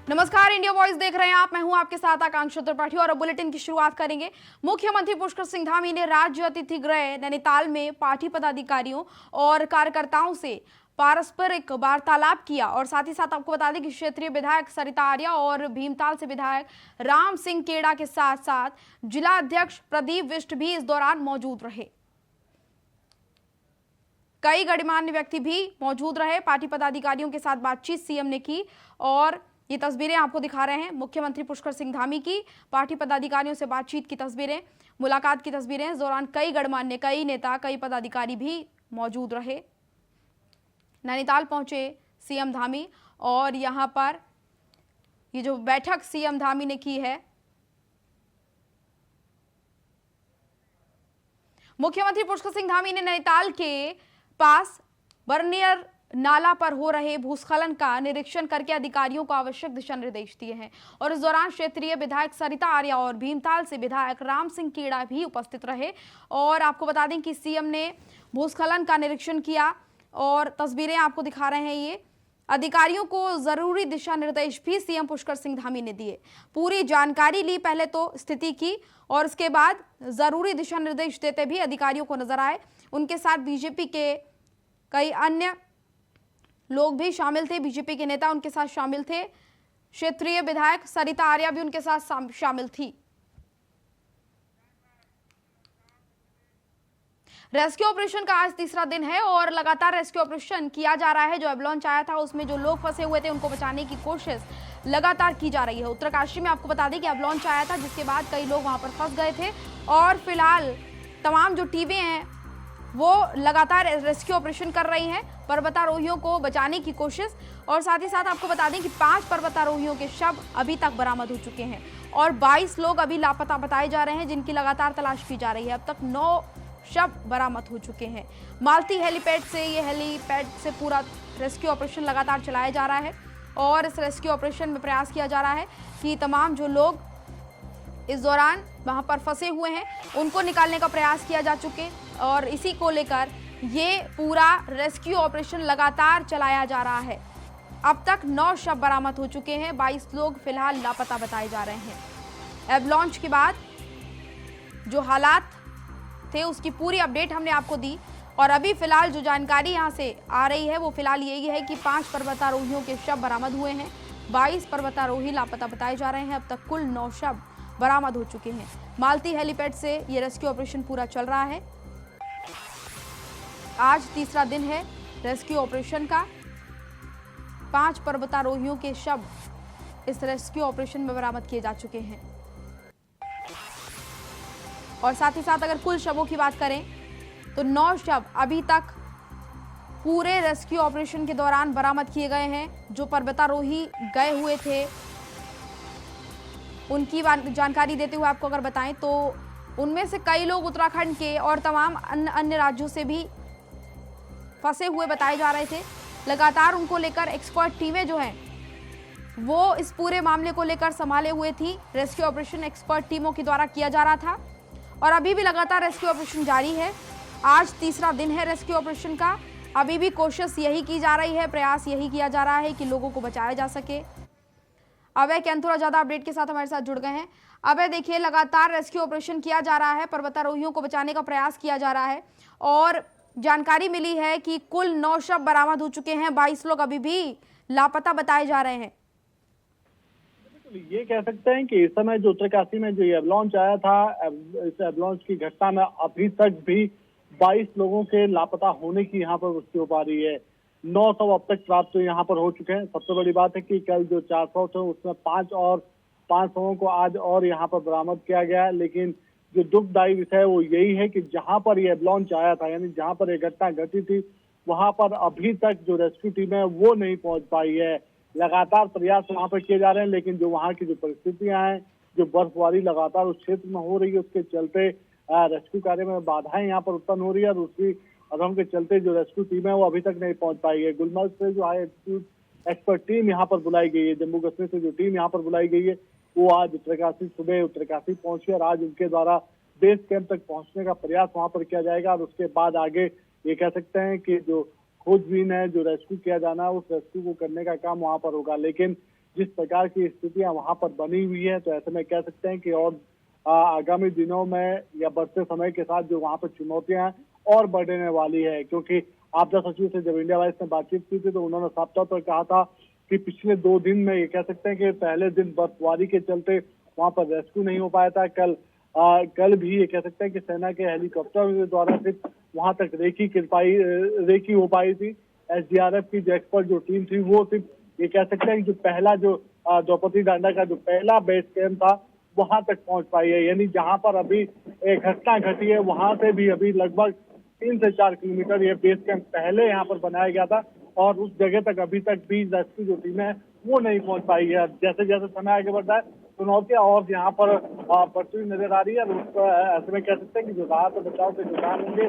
नमस्कार, India voice देख रहे हैं आप। मैं हूं आपके साथ आकांक्षा त्रिपाठी और अब बुलेटिन की शुरुआत करेंगे। मुख्यमंत्री पुष्कर सिंह धामी ने राज्य अतिथि गृह नैनीताल में पार्टी पदाधिकारियों और कार्यकर्ताओं से पारस्परिक वार्तालाप किया और साथ ही साथ आपको बता दें कि क्षेत्रीय विधायक सरिता आर्या और भीमताल से विधायक राम सिंह केड़ा के साथ साथ जिला अध्यक्ष प्रदीप बिष्ट भी इस दौरान मौजूद रहे। कई गणमान्य व्यक्ति भी मौजूद रहे। पार्टी पदाधिकारियों के साथ बातचीत सीएम ने की और ये तस्वीरें आपको दिखा रहे हैं मुख्यमंत्री पुष्कर सिंह धामी की पार्टी पदाधिकारियों से बातचीत की तस्वीरें, मुलाकात की तस्वीरें। इस दौरान कई गणमान्य, कई नेता, कई पदाधिकारी भी मौजूद रहे। नैनीताल पहुंचे सीएम धामी और यहां पर ये जो बैठक सीएम धामी ने की है, मुख्यमंत्री पुष्कर सिंह धामी ने नैनीताल के पास बर्नियर नाला पर हो रहे भूस्खलन का निरीक्षण करके अधिकारियों को आवश्यक दिशा निर्देश दिए हैं और इस दौरान क्षेत्रीय विधायक सरिता आर्या और भीमताल से विधायक राम सिंह केड़ा भी उपस्थित रहे। और आपको बता दें कि सीएम ने भूस्खलन का निरीक्षण किया और तस्वीरें आपको दिखा रहे हैं। ये अधिकारियों को जरूरी दिशा निर्देश भी सीएम पुष्कर सिंह धामी ने दिए। पूरी जानकारी ली पहले तो स्थिति की और उसके बाद जरूरी दिशा निर्देश देते भी अधिकारियों को नजर आए। उनके साथ बीजेपी के कई अन्य लोग भी शामिल थे, बीजेपी के नेता उनके साथ शामिल थे। क्षेत्रीय विधायक सरिता आर्या भी उनके साथ शामिल थी। रेस्क्यू ऑपरेशन का आज तीसरा दिन है और लगातार रेस्क्यू ऑपरेशन किया जा रहा है। जो एवलांच आया था उसमें जो लोग फंसे हुए थे उनको बचाने की कोशिश लगातार की जा रही है। उत्तरकाशी में आपको बता दें कि एवलांच आया था जिसके बाद कई लोग वहां पर फंस गए थे और फिलहाल तमाम जो टीमें हैं वो लगातार रेस्क्यू ऑपरेशन कर रही हैं, पर्वतारोहियों को बचाने की कोशिश। और साथ ही साथ आपको बता दें कि 5 पर्वतारोहियों के शव अभी तक बरामद हो चुके हैं और 22 लोग अभी लापता बताए जा रहे हैं जिनकी लगातार तलाश की जा रही है। अब तक 9 शव बरामद हो चुके हैं। मालती हेलीपैड से पूरा रेस्क्यू ऑपरेशन लगातार चलाया जा रहा है और इस रेस्क्यू ऑपरेशन में प्रयास किया जा रहा है कि तमाम जो लोग इस दौरान वहां पर फंसे हुए हैं उनको निकालने का प्रयास किया जा चुके और इसी को लेकर ये पूरा रेस्क्यू ऑपरेशन लगातार चलाया जा रहा है। अब तक 9 शव बरामद हो चुके हैं, 22 लोग फिलहाल लापता बताए जा रहे हैं। एवलांच के बाद जो हालात थे उसकी पूरी अपडेट हमने आपको दी और अभी फिलहाल जो जानकारी यहाँ से आ रही है वो फिलहाल यही है कि 5 पर्वतारोहियों के शव बरामद हुए हैं, 22 पर्वतारोही लापता बताए जा रहे हैं। अब तक कुल 9 शव बरामद हो चुके हैं। मालती हेलीपैड से ये रेस्क्यू ऑपरेशन पूरा चल रहा है। आज तीसरा दिन है रेस्क्यू ऑपरेशन का। 5 पर्वतारोहियों के शव इस रेस्क्यू ऑपरेशन में बरामद किए जा चुके हैं और साथ ही साथ अगर कुल शवों की बात करें तो 9 शव अभी तक पूरे रेस्क्यू ऑपरेशन के दौरान बरामद किए गए हैं। जो पर्वतारोही गए हुए थे उनकी जानकारी देते हुए आपको अगर बताएं तो उनमें से कई लोग उत्तराखंड के और तमाम अन्य राज्यों से भी फंसे हुए बताए जा रहे थे। लगातार उनको लेकर एक्सपर्ट टीमें जो हैं वो इस पूरे मामले को लेकर संभाले हुए थी। रेस्क्यू ऑपरेशन एक्सपर्ट टीमों के द्वारा किया जा रहा था और अभी भी लगातार रेस्क्यू ऑपरेशन जारी है। आज तीसरा दिन है रेस्क्यू ऑपरेशन का। अभी भी कोशिश यही की जा रही है, प्रयास यही किया जा रहा है कि लोगों को बचाया जा सके। अभय कैंथोरा ज्यादा अपडेट के साथ हमारे साथ जुड़ गए हैं। अभय, देखिए लगातार रेस्क्यू ऑपरेशन किया जा रहा है, पर्वतारोहियों को बचाने का प्रयास किया जा रहा है और जानकारी मिली है कि कुल 9 शव बरामद हो चुके हैं, 22 लोग अभी भी लापता बताए जा रहे हैं। ये कह सकते हैं कि इस समय जो उत्तरकाशी में जो एवलांच आया था, इस एवलांच की घटना में अभी तक भी 22 लोगों के लापता होने की यहाँ पर पुष्टि हो पा रही है। 9 शव अब तक प्राप्त यहाँ पर हो चुके हैं। सबसे बड़ी बात है कि कल जो 4 शव थे उसमें 5 शवों को आज और यहाँ पर बरामद किया गया। लेकिन जो दुखदायी विषय है वो यही है कि जहां पर ये एवलांच आया था, यानी जहां पर ये घटना घटी थी, वहां पर अभी तक जो रेस्क्यू टीम है वो नहीं पहुंच पाई है। लगातार प्रयास वहां पर किए जा रहे हैं लेकिन जो वहां की जो परिस्थितियां हैं, जो बर्फबारी लगातार उस क्षेत्र में हो रही है उसके चलते रेस्क्यू कार्य में बाधाएं यहाँ पर उत्पन्न हो रही है और उसी अधम के चलते जो रेस्क्यू टीम है वो अभी तक नहीं पहुंच पाई है। गुलमर्ग से जो हाई एल्टीट्यूड एक्सपर्ट टीम यहाँ पर बुलाई गई है, जम्मू कश्मीर से जो टीम यहाँ पर बुलाई गई है वो आज सुबह उत्तरकाशी पहुंची और आज उनके द्वारा बेस कैंप तक पहुंचने का प्रयास वहां पर किया जाएगा और उसके बाद आगे ये कह सकते हैं कि जो खोजबीन है, जो रेस्क्यू किया जाना है, उस रेस्क्यू को करने का काम वहां पर होगा। लेकिन जिस प्रकार की स्थितियां वहां पर बनी हुई है, तो ऐसे में कह सकते हैं कि और आगामी दिनों में या बढ़ते समय के साथ जो वहां पर चुनौतियां और बढ़ने वाली है। क्योंकि आपदा सचिव से जब इंडिया वाइज ने बातचीत की थी तो उन्होंने साफ तौर पर कहा था कि पिछले 2 दिन में ये कह सकते हैं कि पहले दिन बर्फबारी के चलते वहां पर रेस्क्यू नहीं हो पाया था। कल भी ये कह सकते हैं कि सेना के हेलीकॉप्टर द्वारा सिर्फ वहां तक रेकी हो पाई थी। एसडीआरएफ की जो एक्सपर्ट जो टीम थी वो सिर्फ ये कह सकते हैं कि जो पहला जो द्रौपदी डांडा का जो पहला बेस कैंप था वहां तक पहुंच पाई है। यानी जहां पर अभी एक घटना घटी है वहां से भी अभी लगभग 3 से 4 किलोमीटर ये बेस कैंप पहले यहाँ पर बनाया गया था और उस जगह तक अभी तक भी रेस्क्यू जो टीम है वो नहीं पहुंच पाई है। जैसे जैसे समय आगे बढ़ रहा है चुनौतियां और यहाँ पर बढ़ती हुई नजर आ रही है। ऐसे में कह सकते हैं कि जो राहत और बचाव के जो काम होंगे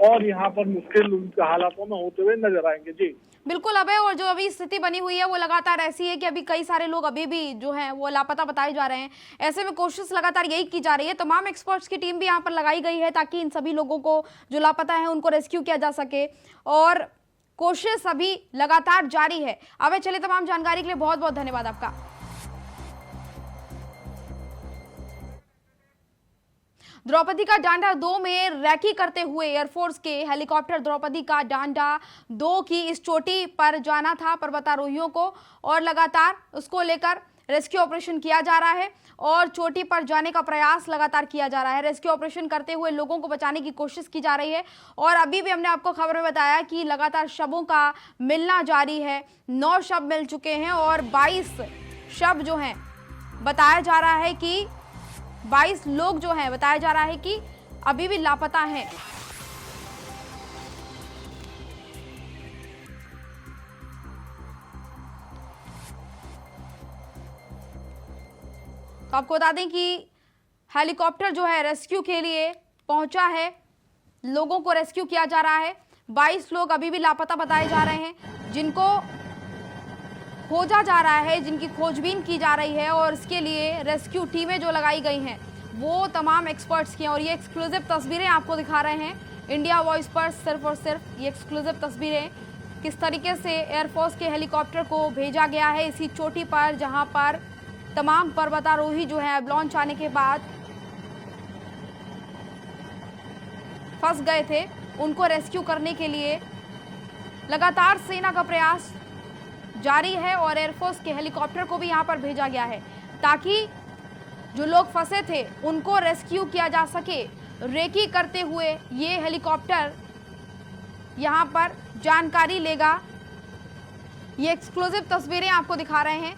और यहाँ पर मुश्किल उनके हालातों में होते हुए नजर आएंगे। जी बिल्कुल अभय, और जो अभी स्थिति बनी हुई है वो लगातार ऐसी है कि अभी कई सारे लोग अभी भी जो हैं वो लापता बताए जा रहे हैं। ऐसे में कोशिश लगातार यही की जा रही है, तमाम एक्सपर्ट्स की टीम भी यहाँ पर लगाई गई है ताकि इन सभी लोगों को जो लापता है उनको रेस्क्यू किया जा सके और कोशिश अभी लगातार जारी है। अभय चलिए, तमाम जानकारी के लिए बहुत बहुत धन्यवाद आपका। द्रौपदी का डांडा 2 में रैकी करते हुए एयरफोर्स के हेलीकॉप्टर द्रौपदी का डांडा 2 की इस चोटी पर जाना था पर्वतारोहियों को और लगातार उसको लेकर रेस्क्यू ऑपरेशन किया जा रहा है और चोटी पर जाने का प्रयास लगातार किया जा रहा है। रेस्क्यू ऑपरेशन करते हुए लोगों को बचाने की कोशिश की जा रही है और अभी भी हमने आपको खबर में बताया कि लगातार शवों का मिलना जारी है। 9 शव मिल चुके हैं और 22 शव जो हैं बताया जा रहा है कि 22 लोग जो हैं बताया जा रहा है कि अभी भी लापता हैं। तो आपको बता दें कि हेलीकॉप्टर जो है रेस्क्यू के लिए पहुंचा है, लोगों को रेस्क्यू किया जा रहा है। 22 लोग अभी भी लापता बताए जा रहे हैं जिनको खोजा जा रहा है, जिनकी खोजबीन की जा रही है और इसके लिए रेस्क्यू टीमें जो लगाई गई हैं वो तमाम एक्सपर्ट्स की हैं। और ये एक्सक्लूसिव तस्वीरें आपको दिखा रहे हैं इंडिया वॉइस पर, सिर्फ और सिर्फ ये एक्सक्लूसिव तस्वीरें किस तरीके से एयरफोर्स के हेलीकॉप्टर को भेजा गया है इसी चोटी पर जहां पर तमाम पर्वतारोही जो है लॉन्च आने के बाद फंस गए थे, उनको रेस्क्यू करने के लिए लगातार सेना का प्रयास जारी है और एयरफोर्स के हेलीकॉप्टर को भी यहां पर भेजा गया है ताकि जो लोग फंसे थे उनको रेस्क्यू किया जा सके। रेकी करते हुए ये हेलीकॉप्टर यहां पर जानकारी लेगा। ये एक्सक्लूसिव तस्वीरें आपको दिखा रहे हैं।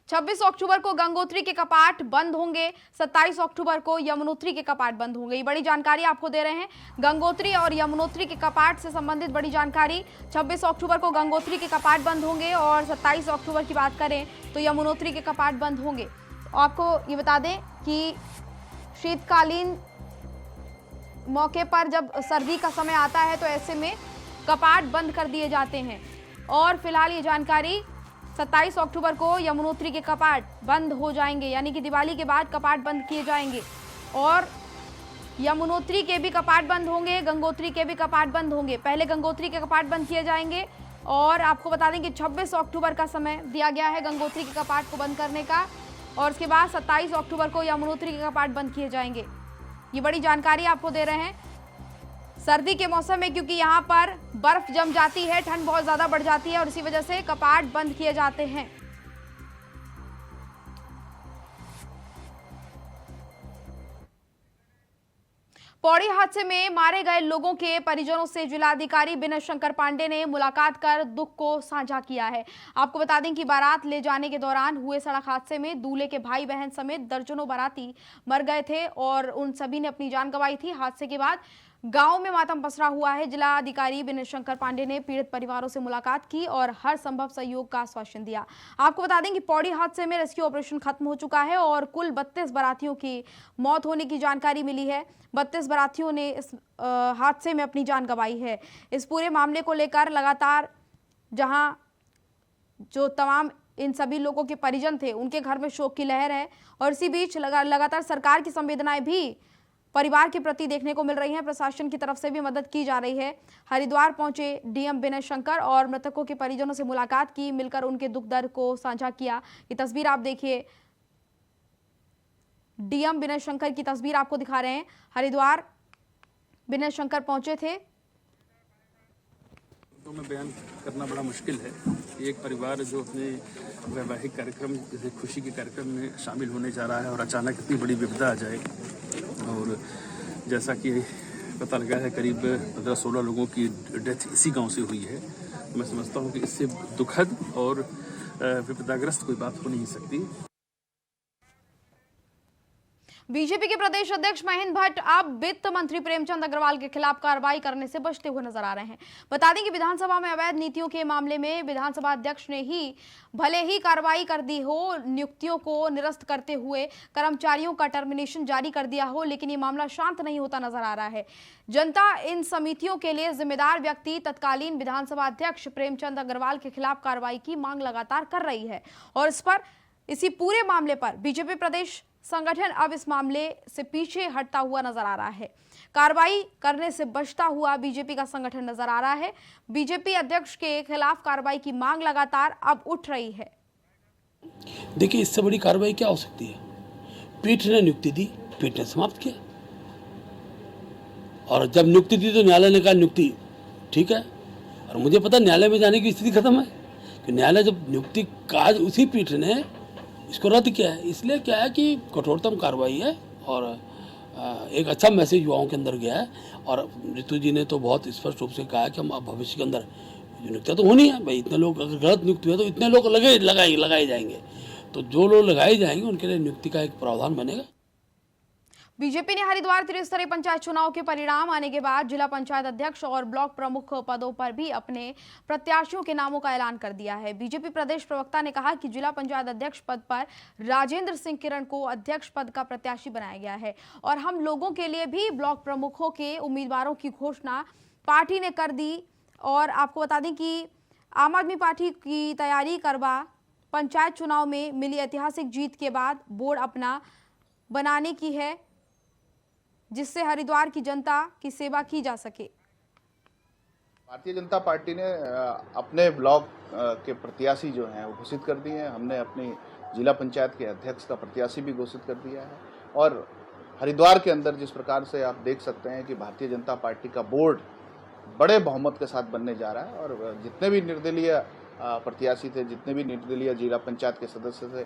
छब्बीस अक्टूबर को गंगोत्री के कपाट बंद होंगे, 27 अक्टूबर को यमुनोत्री के कपाट बंद होंगे। ये बड़ी जानकारी आपको दे रहे हैं। गंगोत्री और यमुनोत्री के कपाट से संबंधित बड़ी जानकारी। 26 अक्टूबर को गंगोत्री के कपाट बंद होंगे और 27 अक्टूबर की बात करें तो यमुनोत्री के कपाट बंद होंगे। आपको ये बता दें कि शीतकालीन मौके पर जब सर्दी का समय आता है तो ऐसे में कपाट बंद कर दिए जाते हैं और फिलहाल ये जानकारी 27 अक्टूबर को यमुनोत्री के कपाट बंद हो जाएंगे, यानी कि दिवाली के बाद कपाट बंद किए जाएंगे और यमुनोत्री के भी कपाट बंद होंगे, गंगोत्री के भी कपाट बंद होंगे। पहले गंगोत्री के कपाट बंद किए जाएंगे और आपको बता दें कि 26 अक्टूबर का समय दिया गया है गंगोत्री के कपाट को बंद करने का और उसके बाद 27 अक्टूबर को यमुनोत्री के कपाट बंद किए जाएंगे। ये बड़ी जानकारी आपको दे रहे हैं। सर्दी के मौसम में क्योंकि यहाँ पर बर्फ जम जाती है, ठंड बहुत ज्यादा बढ़ जाती है और इसी वजह से कपाट बंद किए जाते हैं। पौड़ी हादसे में मारे गए लोगों के परिजनों से जिलाधिकारी विनय शंकर पांडे ने मुलाकात कर दुख को साझा किया है। आपको बता दें कि बारात ले जाने के दौरान हुए सड़क हादसे में दूल्हे के भाई बहन समेत दर्जनों बाराती मर गए थे और उन सभी ने अपनी जान गंवाई थी। हादसे के बाद गांव में मातम पसरा हुआ है। जिलाधिकारी विनय शंकर पांडे ने पीड़ित परिवारों से मुलाकात की और हर संभव सहयोग का आश्वासन दिया। आपको बता दें कि पौड़ी हादसे में रेस्क्यू ऑपरेशन खत्म हो चुका है और कुल 32 बारातियों की मौत होने की जानकारी मिली है। 32 बारातियों ने इस हादसे में अपनी जान गंवाई है। इस पूरे मामले को लेकर लगातार जहां जो तमाम इन सभी लोगों के परिजन थे उनके घर में शोक की लहर है और इसी बीच लगातार सरकार की संवेदनाएं भी परिवार के प्रति देखने को मिल रही हैं। प्रशासन की तरफ से भी मदद की जा रही है। हरिद्वार पहुंचे डीएम विनय शंकर और मृतकों के परिजनों से मुलाकात की, मिलकर उनके दुख दर्द को साझा किया। ये तस्वीर आप देखिए, डीएम विनय शंकर की तस्वीर आपको दिखा रहे हैं। हरिद्वार विनय शंकर पहुंचे थे। तो में बयान करना बड़ा मुश्किल है। एक परिवार जो अपने वैवाहिक कार्यक्रम जैसे खुशी के कार्यक्रम में शामिल होने जा रहा है और अचानक इतनी बड़ी विपदा आ जाए, और जैसा कि पता लगा है करीब 15-16 लोगों की डेथ इसी गांव से हुई है। मैं समझता हूं कि इससे दुखद और विपदाग्रस्त कोई बात हो नहीं सकती। बीजेपी के प्रदेश अध्यक्ष महेंद्र भट्ट अब वित्त मंत्री प्रेमचंद अग्रवाल के खिलाफ कार्रवाई करने से बचते हुए नजर आ रहे हैं। बता दें कि विधानसभा में अवैध नीतियों के मामले में विधानसभा अध्यक्ष ने ही भले ही कार्रवाई कर दी हो, नियुक्तियों को निरस्त करते हुए कर्मचारियों का टर्मिनेशन जारी कर दिया हो, लेकिन ये मामला शांत नहीं होता नजर आ रहा है। जनता इन समितियों के लिए जिम्मेदार व्यक्ति तत्कालीन विधानसभा अध्यक्ष प्रेमचंद अग्रवाल के खिलाफ कार्रवाई की मांग लगातार कर रही है और इसी पूरे मामले पर बीजेपी प्रदेश संगठन अब इस मामले से पीछे हटता हुआ नजर आ रहा है। कार्रवाई करने से बचता हुआ बीजेपी का संगठन नजर आ रहा है। बीजेपी अध्यक्ष के खिलाफ कार्रवाई की मांग लगातार अब उठ रही है। देखिए, इससे बड़ी कार्रवाई क्या हो सकती है? पीठ ने नियुक्ति दी, पीठ ने समाप्त किया, और जब नियुक्ति दी तो न्यायालय ने कहा नियुक्ति ठीक है, और मुझे पता न्यायालय में जाने की स्थिति खत्म है कि न्यायालय जब नियुक्ति का उसी पीठ ने इसको रद्द किया है। इसलिए क्या है कि कठोरतम कार्रवाई है और एक अच्छा मैसेज युवाओं के अंदर गया है। और ऋतु जी ने तो बहुत स्पष्ट रूप से कहा है कि हम अब भविष्य के अंदर नियुक्तियाँ तो होनी है भाई, इतने लोग अगर गलत नियुक्ति हुए तो इतने लोग लगाए जाएंगे, तो जो लोग लगाए जाएंगे उनके लिए नियुक्ति का एक प्रावधान बनेगा। बीजेपी ने हरिद्वार त्रिस्तरीय पंचायत चुनाव के परिणाम आने के बाद जिला पंचायत अध्यक्ष और ब्लॉक प्रमुख पदों पर भी अपने प्रत्याशियों के नामों का ऐलान कर दिया है। बीजेपी प्रदेश प्रवक्ता ने कहा कि जिला पंचायत अध्यक्ष पद पर राजेंद्र सिंह किरण को अध्यक्ष पद का प्रत्याशी बनाया गया है और हम लोगों के लिए भी ब्लॉक प्रमुखों के उम्मीदवारों की घोषणा पार्टी ने कर दी। और आपको बता दें कि आम आदमी पार्टी की तैयारी करवा पंचायत चुनाव में मिली ऐतिहासिक जीत के बाद बोर्ड अपना बनाने की है, जिससे हरिद्वार की जनता की सेवा की जा सके। भारतीय जनता पार्टी ने अपने ब्लॉक के प्रत्याशी जो हैं वो घोषित कर दिए हैं। हमने अपनी जिला पंचायत के अध्यक्ष का प्रत्याशी भी घोषित कर दिया है। और हरिद्वार के अंदर जिस प्रकार से आप देख सकते हैं कि भारतीय जनता पार्टी का बोर्ड बड़े बहुमत के साथ बनने जा रहा है, और जितने भी निर्दलीय प्रत्याशी थे, जितने भी निर्दलीय जिला पंचायत के सदस्य थे,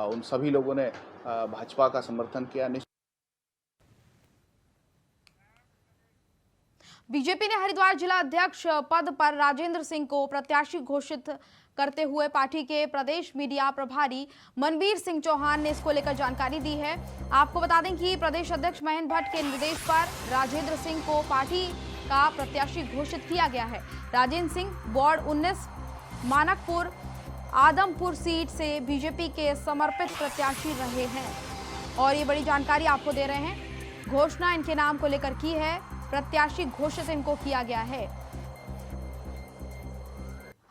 उन सभी लोगों ने भाजपा का समर्थन किया। बीजेपी ने हरिद्वार जिला अध्यक्ष पद पर राजेंद्र सिंह को प्रत्याशी घोषित करते हुए पार्टी के प्रदेश मीडिया प्रभारी मनवीर सिंह चौहान ने इसको लेकर जानकारी दी है। आपको बता दें कि प्रदेश अध्यक्ष महेंद्र भट्ट के निर्देश पर राजेंद्र सिंह को पार्टी का प्रत्याशी घोषित किया गया है। राजेंद्र सिंह वार्ड 19 मानकपुर आदमपुर सीट से बीजेपी के समर्पित प्रत्याशी रहे हैं और ये बड़ी जानकारी आपको दे रहे हैं। घोषणा इनके नाम को लेकर की है, प्रत्याशी घोषित इनको किया गया है।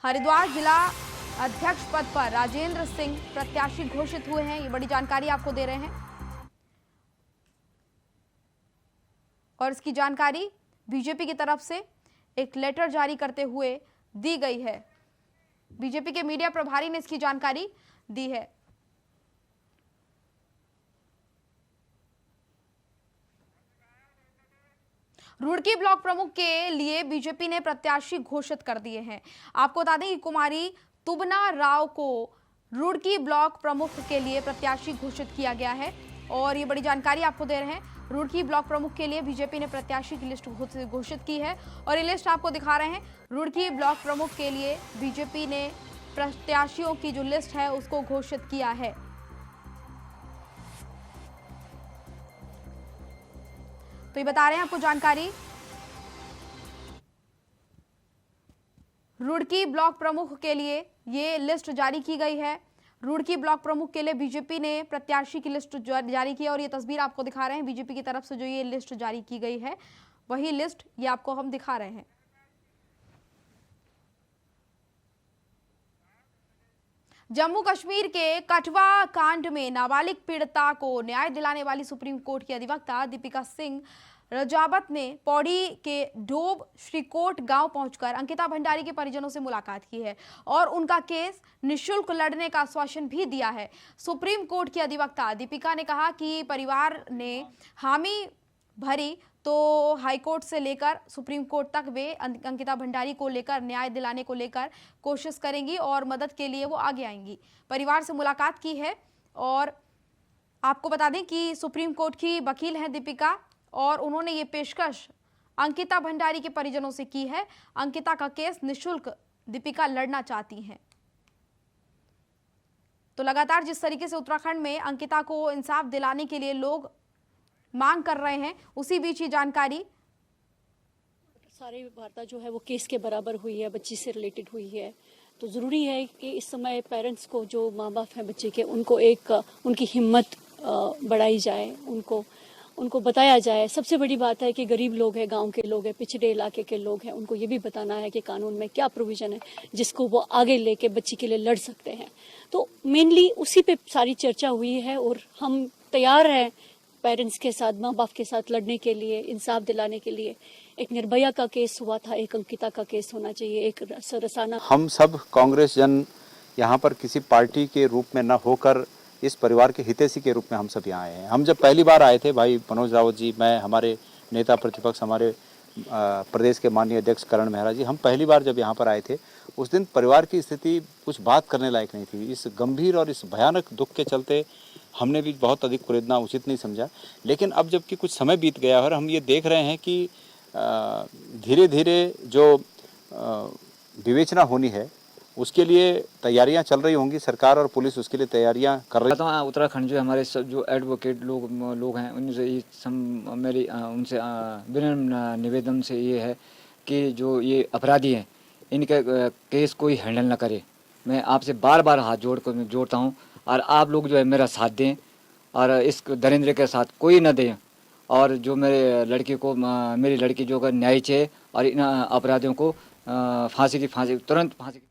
हरिद्वार जिला अध्यक्ष पद पर राजेंद्र सिंह प्रत्याशी घोषित हुए हैं, ये बड़ी जानकारी आपको दे रहे हैं। और इसकी जानकारी बीजेपी की तरफ से एक लेटर जारी करते हुए दी गई है। बीजेपी के मीडिया प्रभारी ने इसकी जानकारी दी है। रुड़की ब्लॉक प्रमुख के लिए बीजेपी ने प्रत्याशी घोषित कर दिए हैं। आपको बता दें कि कुमारी तुबना राव को रुड़की ब्लॉक प्रमुख के लिए प्रत्याशी घोषित किया गया है और ये बड़ी जानकारी आपको दे रहे हैं। रुड़की ब्लॉक प्रमुख के लिए बीजेपी ने प्रत्याशी की लिस्ट घोषित की है और ये लिस्ट आपको दिखा रहे हैं। रुड़की ब्लॉक प्रमुख के लिए बीजेपी ने प्रत्याशियों की जो लिस्ट है उसको घोषित किया है। तो ये बता रहे हैं आपको जानकारी। रुड़की ब्लॉक प्रमुख के लिए ये लिस्ट जारी की गई है। रुड़की ब्लॉक प्रमुख के लिए बीजेपी ने प्रत्याशी की लिस्ट जारी की और ये तस्वीर आपको दिखा रहे हैं। बीजेपी की तरफ से जो ये लिस्ट जारी की गई है वही लिस्ट ये आपको हम दिखा रहे हैं। जम्मू कश्मीर के कठवा कांड में नाबालिग पीड़िता को न्याय दिलाने वाली सुप्रीम कोर्ट की अधिवक्ता दीपिका सिंह रजावत ने पौड़ी के डोब श्रीकोट गांव पहुंचकर अंकिता भंडारी के परिजनों से मुलाकात की है और उनका केस निशुल्क लड़ने का आश्वासन भी दिया है। सुप्रीम कोर्ट की अधिवक्ता दीपिका ने कहा कि परिवार ने हामी भरी तो हाईकोर्ट से लेकर सुप्रीम कोर्ट तक वे अंकिता भंडारी को लेकर न्याय दिलाने को लेकर कोशिश करेंगी और मदद के लिए वो आगे आएंगी। परिवार से मुलाकात की है और आपको बता दें कि सुप्रीम कोर्ट की वकील हैं दीपिका और उन्होंने ये पेशकश अंकिता भंडारी के परिजनों से की है। अंकिता का केस निशुल्क दीपिका लड़ना चाहती हैं। तो लगातार जिस तरीके से उत्तराखंड में अंकिता को इंसाफ दिलाने के लिए लोग मांग कर रहे हैं, उसी बीच ये जानकारी सारी वार्ता जो है वो केस के बराबर हुई है, बच्ची से रिलेटेड हुई है। तो ज़रूरी है कि इस समय पेरेंट्स को, जो माँ बाप हैं बच्चे के, उनको एक उनकी हिम्मत बढ़ाई जाए, उनको बताया जाए। सबसे बड़ी बात है कि गरीब लोग हैं, गांव के लोग हैं, पिछड़े इलाके के लोग हैं, उनको ये भी बताना है कि कानून में क्या प्रोविजन है जिसको वो आगे लेके बच्ची के लिए लड़ सकते हैं। तो मेनली उसी पे सारी चर्चा हुई है और हम तैयार हैं पेरेंट्स के साथ, माँ बाप के साथ लड़ने के लिए, इंसाफ दिलाने के लिए। एक निर्भया का केस हुआ था, एक अंकिता का केस होना चाहिए, एक रसाना। हम सब कांग्रेस जन यहाँ पर किसी पार्टी के रूप में न होकर इस परिवार के हितैषी के रूप में हम सब यहाँ आए हैं। हम जब पहली बार आए थे, भाई मनोज रावत जी, मैं, हमारे नेता प्रतिपक्ष, हमारे प्रदेश के माननीय अध्यक्ष करण मेहरा जी, हम पहली बार जब यहाँ पर आए थे, उस दिन परिवार की स्थिति कुछ बात करने लायक नहीं थी। इस गंभीर और इस भयानक दुख के चलते हमने भी बहुत अधिक कुरेदना उचित नहीं समझा। लेकिन अब जबकि कुछ समय बीत गया और हम ये देख रहे हैं कि धीरे धीरे जो विवेचना होनी है उसके लिए तैयारियां चल रही होंगी। सरकार और पुलिस उसके लिए तैयारियां कर रही है। उत्तराखंड जो हमारे सब जो एडवोकेट लोग हैं, उनसे मेरी उनसे विनम्र निवेदन से ये है कि जो ये अपराधी हैं इनके केस कोई हैंडल ना करे। मैं आपसे बार बार हाथ जोड़ता हूँ और आप लोग जो है मेरा साथ दें और इस दरिंद्र के साथ कोई न दें और जो मेरी लड़की जो न्याय चाहिए और इन अपराधियों को तुरंत फांसी।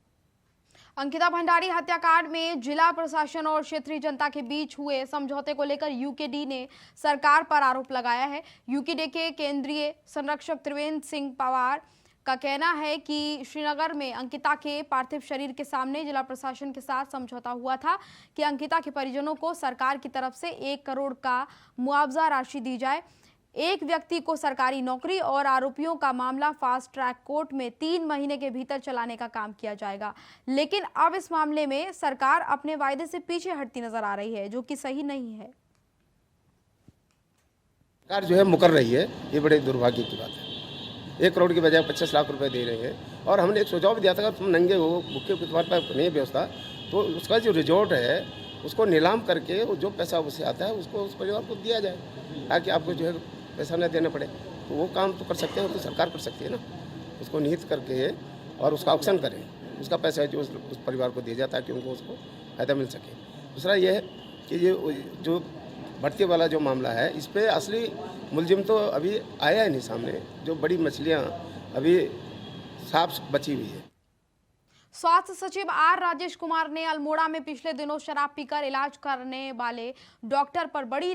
अंकिता भंडारी हत्याकांड में जिला प्रशासन और क्षेत्रीय जनता के बीच हुए समझौते को लेकर यूकेडी ने सरकार पर आरोप लगाया है। यूकेडी के केंद्रीय संरक्षक त्रिवेंद्र सिंह पवार का कहना है कि श्रीनगर में अंकिता के पार्थिव शरीर के सामने जिला प्रशासन के साथ समझौता हुआ था कि अंकिता के परिजनों को सरकार की तरफ से 1 करोड़ का मुआवजा राशि दी जाए। एक व्यक्ति को सरकारी नौकरी और आरोपियों का मामला फास्ट ट्रैक कोर्ट में 3 महीने के भीतर चलाने का काम किया जाएगा। लेकिन अब इस मामले में सरकार अपने वायदे से पीछे हटती नजर आ रही है, जो कि सही नहीं है। सरकार जो है मुकर रही है, ये बड़े दुर्भाग्य की बात है। 1 करोड़ की बजाय 25 लाख रुपए दे रहे हैं। और हमने एक सुझाव भी दिया था, अगर तुम नंगे हो, भूखे को तुम्हारे पास नहीं व्यवस्था, तो उसका जो रिजॉर्ट है उसको नीलाम करके जो पैसा उससे आता है उसको उस परिवार को दिया जाए, ताकि आपको जो है पैसा न देना पड़े। तो वो काम तो कर सकते हैं, तो सरकार कर सकती है ना, उसको निहित करके और उसका ऑक्शन करें, उसका पैसा जो उस परिवार को दिया जाए ताकि उनको उसको फायदा मिल सके। दूसरा ये है कि ये जो भर्ती वाला जो मामला है, इस पर असली मुलजिम तो अभी आया ही नहीं सामने। जो बड़ी मछलियाँ अभी साफ बची हुई है। स्वास्थ्य सचिव आर राजेश कुमार ने अल्मोड़ा में पिछले दिनों शराब पीकर इलाज करने वाले डॉक्टर पर बड़ी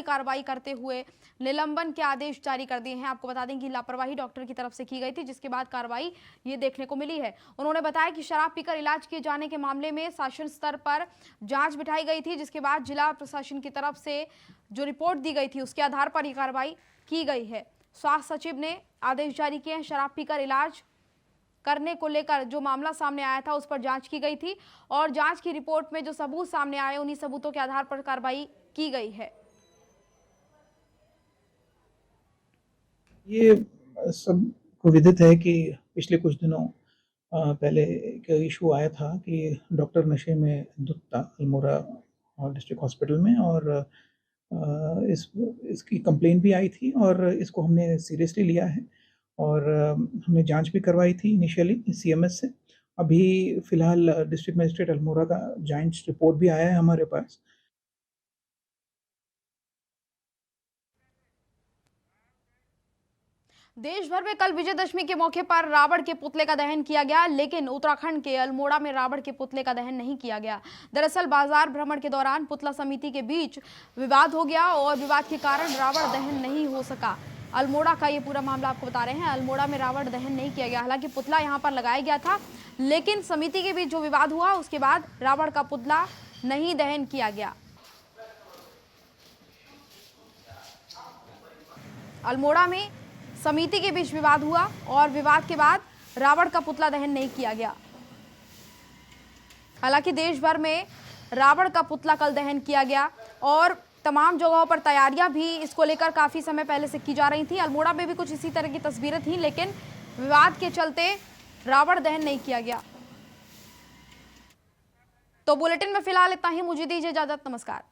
कार्रवाई करते हुए निलंबन के आदेश जारी कर दिए हैं। आपको बता दें कि लापरवाही डॉक्टर की तरफ से की गई थी, जिसके बाद कार्रवाई ये देखने को मिली है। उन्होंने बताया कि शराब पीकर इलाज किए जाने के मामले में शासन स्तर पर जांच बिठाई गई थी, जिसके बाद जिला प्रशासन की तरफ से जो रिपोर्ट दी गई थी उसके आधार पर यह कार्रवाई की गई है। स्वास्थ्य सचिव ने आदेश जारी किए हैं। शराब पीकर इलाज करने को लेकर जो मामला सामने आया था उस पर जांच की गई थी और जांच की रिपोर्ट में जो सबूत सामने आए उन्हीं सबूतों के आधार पर कार्रवाई की गई है। ये सबको विदित है कि पिछले कुछ दिनों पहले एक इशू आया था कि डॉक्टर नशे में धुत था अल्मोड़ा डिस्ट्रिक्ट हॉस्पिटल में, और इसकी कंप्लेंट भी आई थी और इसको हमने सीरियसली लिया है और हमने जांच भी करवाई थी इनिशियली सीएमएस से। अभी फिलहाल डिस्ट्रिक्ट मजिस्ट्रेट अल्मोड़ा का जांच रिपोर्ट भी आया है हमारे पास। देश भर में कल विजयदशमी के मौके पर रावण के पुतले का दहन किया गया, लेकिन उत्तराखंड के अल्मोड़ा में रावण के पुतले का दहन नहीं किया गया। दरअसल बाजार भ्रमण के दौरान पुतला समिति के बीच विवाद हो गया और विवाद के कारण रावण दहन नहीं हो सका। अल्मोड़ा का ये पूरा मामला आपको बता रहे हैं। अल्मोड़ा में रावण दहन नहीं किया गया, हालांकि पुतला यहाँ पर लगाया गया था, लेकिन समिति के बीच जो विवाद हुआ उसके बाद रावण का पुतला नहीं दहन किया गया। अल्मोड़ा में समिति के बीच विवाद हुआ और विवाद के बाद रावण का पुतला दहन नहीं किया गया। हालांकि देश भर में रावण का पुतला कल दहन किया गया और तमाम जगहों पर तैयारियां भी इसको लेकर काफी समय पहले से की जा रही थी। अल्मोड़ा में भी कुछ इसी तरह की तस्वीरें थी, लेकिन विवाद के चलते रावण दहन नहीं किया गया। तो बुलेटिन में फिलहाल इतना ही, मुझे दीजिए इजाजत, नमस्कार।